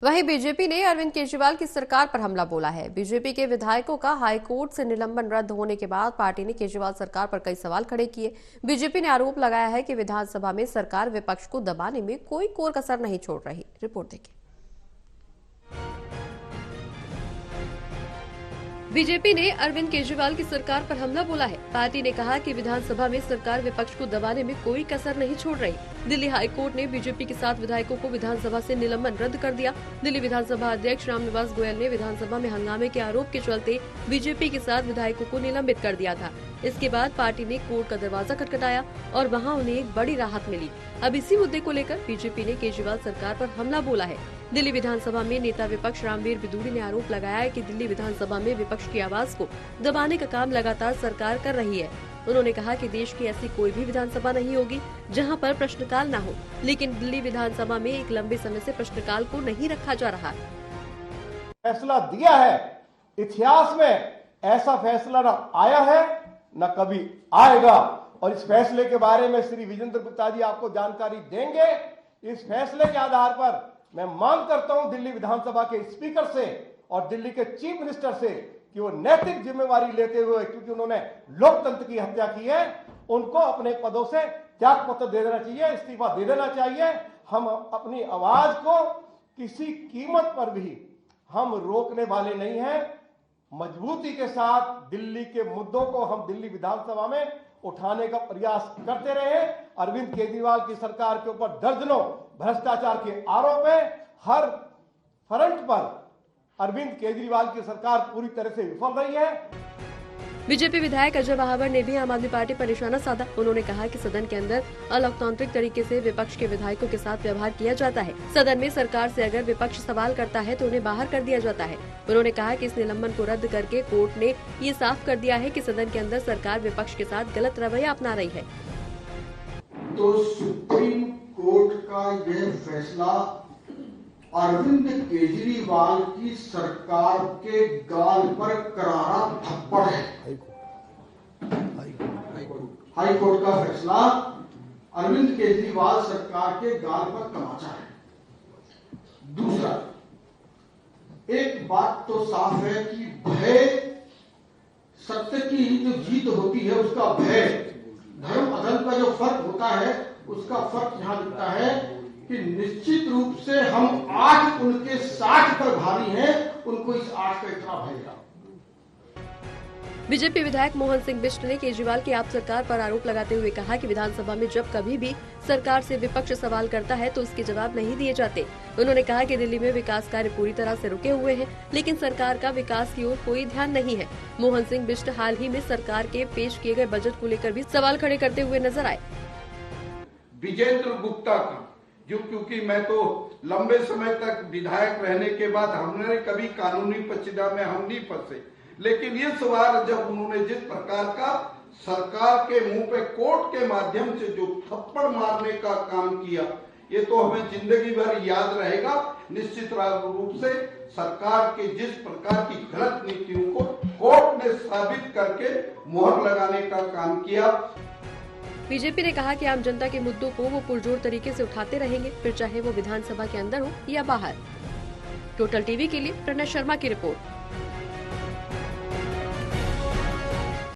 वहीं बीजेपी ने अरविंद केजरीवाल की सरकार पर हमला बोला है। बीजेपी के विधायकों का हाईकोर्ट से निलंबन रद्द होने के बाद पार्टी ने केजरीवाल सरकार पर कई सवाल खड़े किए। बीजेपी ने आरोप लगाया है कि विधानसभा में सरकार विपक्ष को दबाने में कोई कोर कसर नहीं छोड़ रही। रिपोर्ट देखिए। बीजेपी ने अरविंद केजरीवाल की सरकार पर हमला बोला है। पार्टी ने कहा कि विधानसभा में सरकार विपक्ष को दबाने में कोई कसर नहीं छोड़ रही। दिल्ली हाईकोर्ट ने बीजेपी के 7 विधायकों को विधानसभा से निलंबन रद्द कर दिया। दिल्ली विधानसभा अध्यक्ष रामनिवास गोयल ने विधानसभा में हंगामे के आरोप के चलते बीजेपी के 7 विधायकों को निलंबित कर दिया था। इसके बाद पार्टी ने कोर्ट का दरवाजा खटखटाया और वहां उन्हें एक बड़ी राहत मिली। अब इसी मुद्दे को लेकर बीजेपी ने केजरीवाल सरकार पर हमला बोला है। दिल्ली विधानसभा में नेता विपक्ष रामवीर बिदूरी ने आरोप लगाया है कि दिल्ली विधानसभा में विपक्ष की आवाज को दबाने का काम लगातार सरकार कर रही है। उन्होंने कहा कि देश की ऐसी कोई भी विधानसभा नहीं होगी जहां पर प्रश्नकाल न हो, लेकिन दिल्ली विधानसभा में एक लंबे समय से प्रश्नकाल को नहीं रखा जा रहा है। फैसला दिया है, इतिहास में ऐसा फैसला न आया है न कभी आएगा, और इस फैसले के बारे में श्री विजेंद्र गुप्ता जी आपको जानकारी देंगे। इस फैसले के आधार पर मैं मांग करता हूं दिल्ली विधानसभा के स्पीकर से और दिल्ली के चीफ मिनिस्टर से कि वो नैतिक जिम्मेवारी लेते हुए, क्योंकि उन्होंने लोकतंत्र की हत्या की है, उनको अपने पदों से त्याग पत्र दे देना चाहिए, इस्तीफा दे देना चाहिए। हम अपनी आवाज को किसी कीमत पर भी हम रोकने वाले नहीं हैं। मजबूती के साथ दिल्ली के मुद्दों को हम दिल्ली विधानसभा में उठाने का प्रयास करते रहे। अरविंद केजरीवाल की सरकार के ऊपर दर्जनों भ्रष्टाचार के आरोप है। हर फ्रंट पर अरविंद केजरीवाल की सरकार पूरी तरह से विफल रही है। बीजेपी विधायक अजय महावर ने भी आम आदमी पार्टी पर निशाना साधा। उन्होंने कहा कि सदन के अंदर अलोकतांत्रिक तरीके से विपक्ष के विधायकों के साथ व्यवहार किया जाता है। सदन में सरकार से अगर विपक्ष सवाल करता है तो उन्हें बाहर कर दिया जाता है। उन्होंने कहा कि इस निलंबन को रद्द करके कोर्ट ने ये साफ कर दिया है कि सदन के अंदर सरकार विपक्ष के साथ गलत रवैया अपना रही है। तो सुप्रीम कोर्ट का यह फैसला अरविंद केजरीवाल की सरकार के गाल पर करारा थप्पड़ है। हाई कोर्ट का फैसला अरविंद केजरीवाल सरकार के गाल पर तमाचा है। दूसरा, एक बात तो साफ है कि भय, सत्य की जो जीत होती है उसका भय, धर्म अधर्म का जो फर्क होता है उसका फर्क यहां दिखता है कि निश्चित रूप से हम आज उनके 60 पर भारी हैं, उनको इस 8 का इतना भय है। बीजेपी विधायक मोहन सिंह बिष्ट ने केजरीवाल की आप सरकार पर आरोप लगाते हुए कहा कि विधानसभा में जब कभी भी सरकार से विपक्ष सवाल करता है तो उसके जवाब नहीं दिए जाते। उन्होंने कहा कि दिल्ली में विकास कार्य पूरी तरह से रुके हुए हैं, लेकिन सरकार का विकास की ओर कोई ध्यान नहीं है। मोहन सिंह बिष्ट हाल ही में सरकार के पेश किए गए बजट को लेकर भी सवाल खड़े करते हुए नजर आए। विजेंद्र गुप्ता का जो, क्योंकि मैं तो लंबे समय तक विधायक रहने के बाद हमने कभी कानूनी पेचीदा में हम नहीं फंसे, लेकिन ये सवाल जब उन्होंने जिस प्रकार का सरकार के मुंह पे कोर्ट के माध्यम से जो थप्पड़ मारने का काम किया, ये तो हमें जिंदगी भर याद रहेगा। निश्चित रूप से सरकार के जिस प्रकार की गलत नीतियों को कोर्ट ने साबित करके मोहर लगाने का काम किया। बीजेपी ने कहा कि आम जनता के मुद्दों को वो पुरजोर तरीके से उठाते रहेंगे, फिर चाहे वो विधानसभा के अंदर हो या बाहर। टोटल टीवी के लिए प्रणय शर्मा की रिपोर्ट।